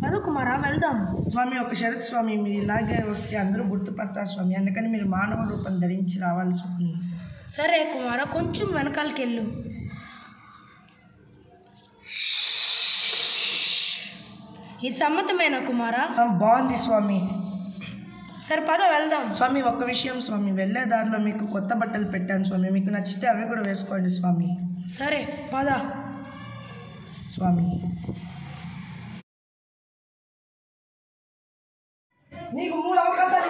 పద కుమారా వెళ్దాం. స్వామి ఒక షరత్ స్వామి, మీరు ఇలాగే వస్తే అందరూ గుర్తుపడతారు స్వామి, అందుకని మీరు మానవ రూపం ధరించి రావాలి స్వామి. సరే కుమారా, కొంచెం వెనకాలకి వెళ్ళు. ఈ సమ్మతమేనా కుమారా? బాగుంది స్వామి. సరే పద వెళ్దాం. స్వామి ఒక్క విషయం స్వామి, వెళ్ళే దారిలో మీకు కొత్త బట్టలు పెట్టాను స్వామి, మీకు నచ్చితే అవి కూడా వేసుకోండి స్వామి. సరే పద స్వామి. నీకు 3 అవకాశాలు